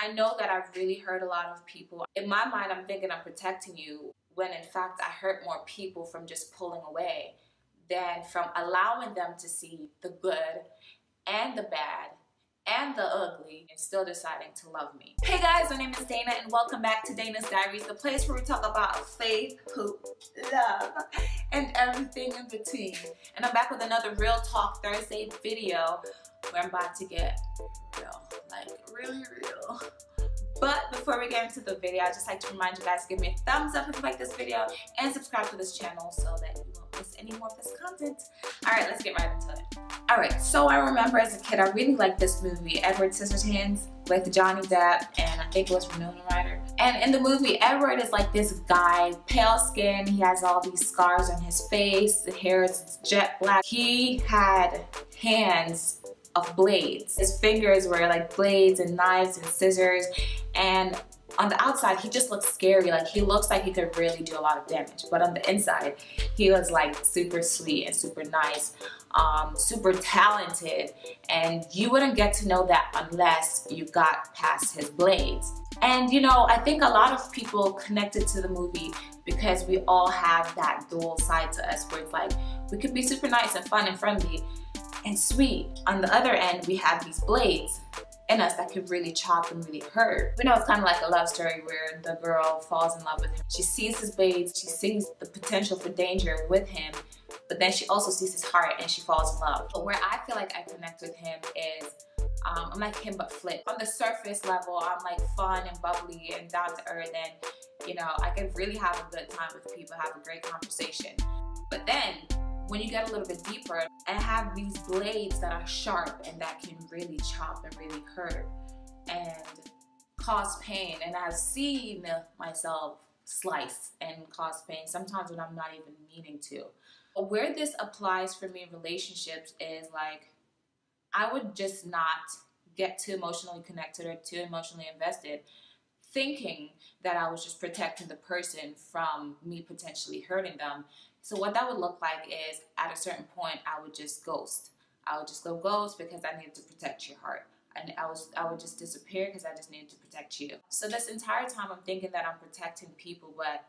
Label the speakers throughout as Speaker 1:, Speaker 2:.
Speaker 1: I know that I've really hurt a lot of people. In my mind, I'm thinking I'm protecting you, when in fact I hurt more people from just pulling away than from allowing them to see the good and the bad and the ugly and still deciding to love me. Hey guys, my name is Dana and welcome back to Dana's Diaries, the place where we talk about faith, poop, love, and everything in between. And I'm back with another Real Talk Thursday video where I'm about to get real, like really real. But before we get into the video, I'd just like to remind you guys to give me a thumbs up if you like this video and subscribe to this channel so that you won't miss any more of this content. Alright, let's get right into it. Alright, so I remember as a kid, I really liked this movie, Edward Scissorhands, with Johnny Depp and I think it was Winona Ryder. And in the movie, Edward is like this guy, pale skin, he has all these scars on his face, the hair is jet black. He had hands of blades. His fingers were like blades and knives and scissors, and on the outside he just looks scary. Like he looks like he could really do a lot of damage, but on the inside he was like super sweet and super nice, super talented, and you wouldn't get to know that unless you got past his blades. And you know, I think a lot of people connected to the movie because we all have that dual side to us where it's like we could be super nice and fun and friendly and sweet. On the other end, we have these blades in us that could really chop and really hurt. We know it's kind of like a love story where the girl falls in love with him. She sees his blades, she sees the potential for danger with him, but then she also sees his heart and she falls in love. But where I feel like I connect with him is I'm like him but flip. On the surface level, I'm like fun and bubbly and down to earth, and you know, I can really have a good time with people, have a great conversation. But then when you get a little bit deeper, I have these blades that are sharp and that can really chop and really hurt and cause pain. And I've seen myself slice and cause pain sometimes when I'm not even meaning to. But where this applies for me in relationships is like, I would just not get too emotionally connected or too emotionally invested, thinking that I was just protecting the person from me potentially hurting them. So what that would look like is at a certain point, I would just ghost. I would just go ghost because I needed to protect your heart. And I would just disappear because I just needed to protect you. So this entire time I'm thinking that I'm protecting people, but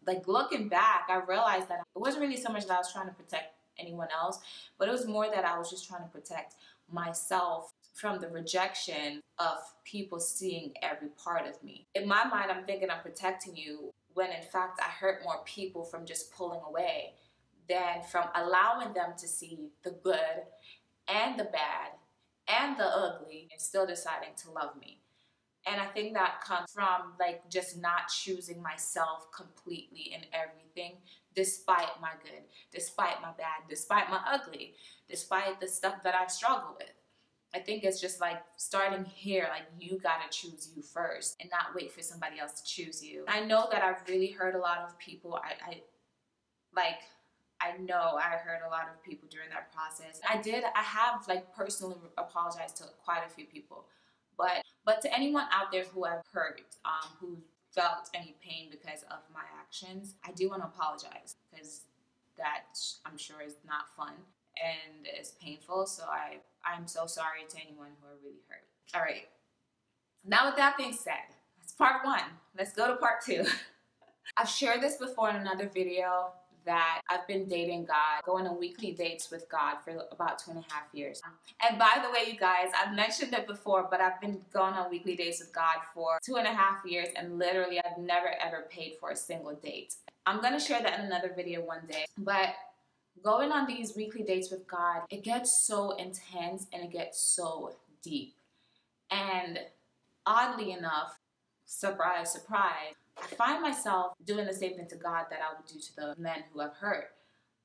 Speaker 1: like looking back, I realized that it wasn't really so much that I was trying to protect anyone else, but it was more that I was just trying to protect myself from the rejection of people seeing every part of me. In my mind, I'm thinking I'm protecting you, when in fact I hurt more people from just pulling away than from allowing them to see the good and the bad and the ugly and still deciding to love me. And I think that comes from like just not choosing myself completely in everything, despite my good, despite my bad, despite my ugly, despite the stuff that I struggle with. I think it's just like starting here, like you gotta choose you first and not wait for somebody else to choose you. I know that I've really hurt a lot of people. I know I hurt a lot of people during that process. I have like personally apologized to quite a few people, but to anyone out there who I've hurt, who felt any pain because of my actions, I do want to apologize because that I'm sure is not fun and it's painful. So I'm so sorry to anyone who I really hurt. All right. Now with that being said, that's part one. Let's go to part two. I've shared this before in another video that I've been dating God, going on weekly dates with God for about 2.5 years. And by the way, you guys, I've mentioned it before, but I've been going on weekly dates with God for 2.5 years, and literally I've never ever paid for a single date. I'm gonna share that in another video one day, but going on these weekly dates with God, it gets so intense and it gets so deep. And oddly enough, surprise, surprise, I find myself doing the same thing to God that I would do to the men who I've hurt.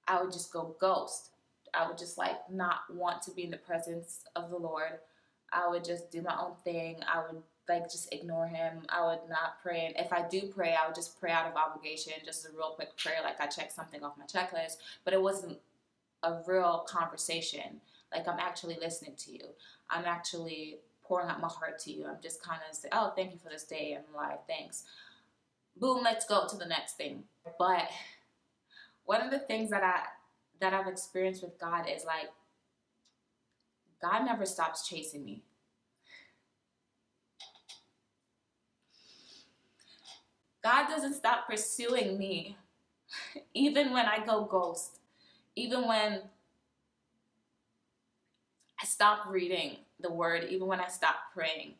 Speaker 1: I would just go ghost. I would just like not want to be in the presence of the Lord. I would just do my own thing. I would like just ignore him. I would not pray. And if I do pray, I would just pray out of obligation, just a real quick prayer, like I checked something off my checklist, but it wasn't a real conversation. Like I'm actually listening to you. I'm actually pouring out my heart to you. I'm just kind of say, oh, thank you for this day. I'm alive, thanks. Boom, let's go to the next thing. But one of the things that I've experienced with God is like, God never stops chasing me. God doesn't stop pursuing me, even when I go ghost, even when I stop reading the word, even when I stop praying.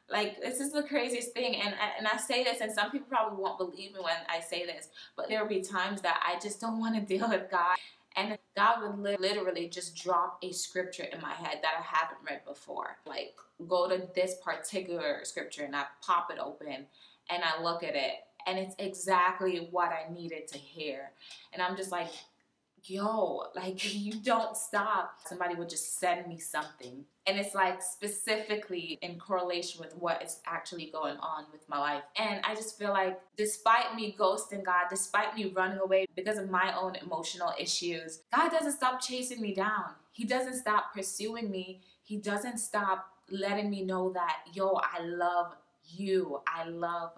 Speaker 1: Like, this is the craziest thing, and I say this, and some people probably won't believe me when I say this, but there will be times that I just don't want to deal with God, and God would literally just drop a scripture in my head that I haven't read before. Like, go to this particular scripture, and I pop it open, and I look at it, and it's exactly what I needed to hear, and I'm just like, yo, like, you don't stop. Somebody would just send me something, and it's like specifically in correlation with what is actually going on with my life. And I just feel like despite me ghosting God, despite me running away because of my own emotional issues, God doesn't stop chasing me down. He doesn't stop pursuing me. He doesn't stop letting me know that, yo, I love you. I love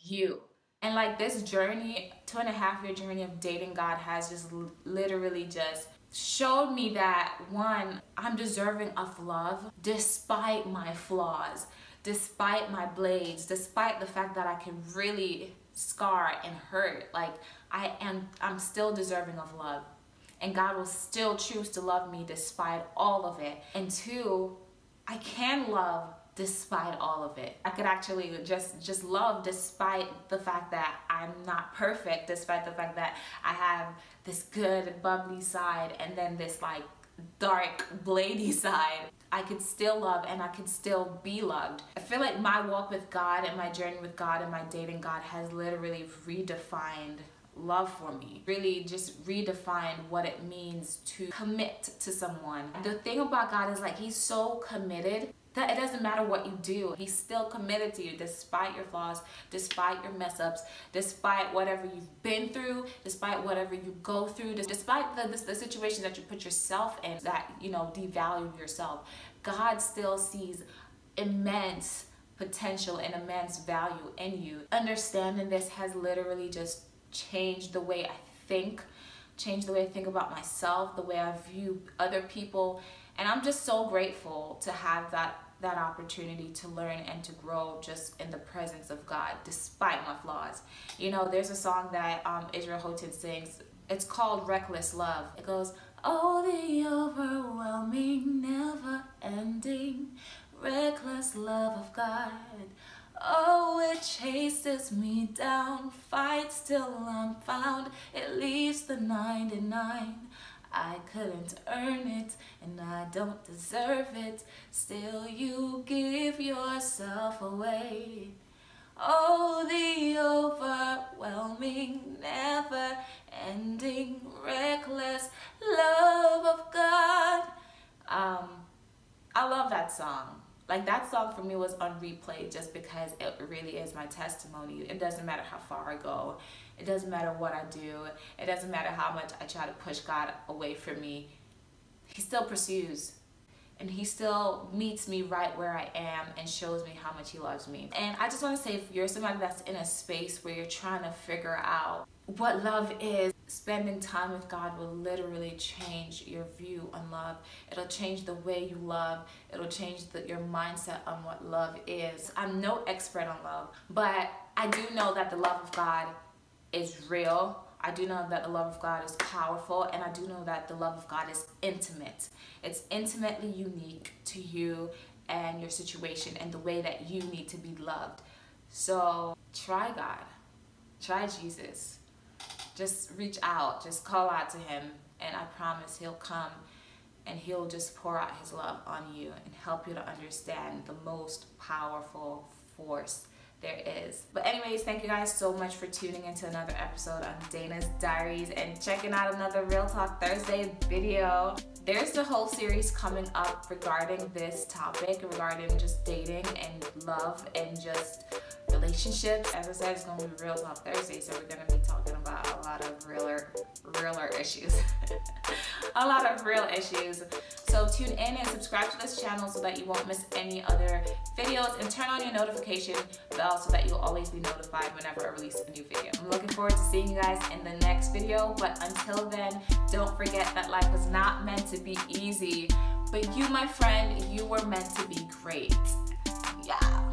Speaker 1: you. And like, this journey, 2.5-year journey of dating God has just literally just showed me that, one, I'm deserving of love despite my flaws, despite my blades, despite the fact that I can really scar and hurt. Like, I'm still deserving of love, and God will still choose to love me despite all of it. And two, I can love despite all of it. I could actually just love despite the fact that I'm not perfect, despite the fact that I have this good bubbly side and then this like dark bladey side. I could still love, and I could still be loved. I feel like my walk with God and my journey with God and my dating God has literally redefined love for me. Really just redefined what it means to commit to someone. The thing about God is, like, he's so committed that it doesn't matter what you do. He's still committed to you despite your flaws, despite your mess ups, despite whatever you've been through, despite whatever you go through, despite the situations that you put yourself in that, you know, devalue yourself. God still sees immense potential and immense value in you. Understanding this has literally just changed the way I think, changed the way I think about myself, the way I view other people. And I'm just so grateful to have that opportunity to learn and to grow just in the presence of God, despite my flaws. You know, there's a song that Israel Houghton sings. It's called Reckless Love. It goes, oh, the overwhelming, never-ending, reckless love of God. Oh, it chases me down, fights till I'm found. It leaves the 99. I couldn't earn it, and I don't deserve it. Still, you give yourself away. Oh, the overwhelming, never-ending, reckless love of God. I love that song. Like, that song for me was on replay just because it really is my testimony. It doesn't matter how far I go. It doesn't matter what I do. It doesn't matter how much I try to push God away from me. He still pursues. And he still meets me right where I am and shows me how much he loves me. And I just want to say, if you're somebody that's in a space where you're trying to figure out what love is, spending time with God will literally change your view on love. It'll change the way you love. It'll change your mindset on what love is. I'm no expert on love, but I do know that the love of God is real. I do know that the love of God is powerful, and I do know that the love of God is intimate. It's intimately unique to you and your situation and the way that you need to be loved. So try God. Try Jesus. Just reach out. Just call out to him, and I promise he'll come and he'll just pour out his love on you and help you to understand the most powerful force there is. But anyways, thank you guys so much for tuning into another episode on Dana's Diaries and checking out another Real Talk Thursday video. There's a whole series coming up regarding this topic, regarding just dating and love and just relationships. As I said, it's going to be Real Talk Thursday, so we're going to be talking about a lot of realer issues. A lot of real issues. So tune in and subscribe to this channel so that you won't miss any other videos, and turn on your notification bell so that you'll always be notified whenever I release a new video. I'm looking forward to seeing you guys in the next video, but until then, don't forget that life was not meant to be easy, but you, my friend, you were meant to be great. Yeah.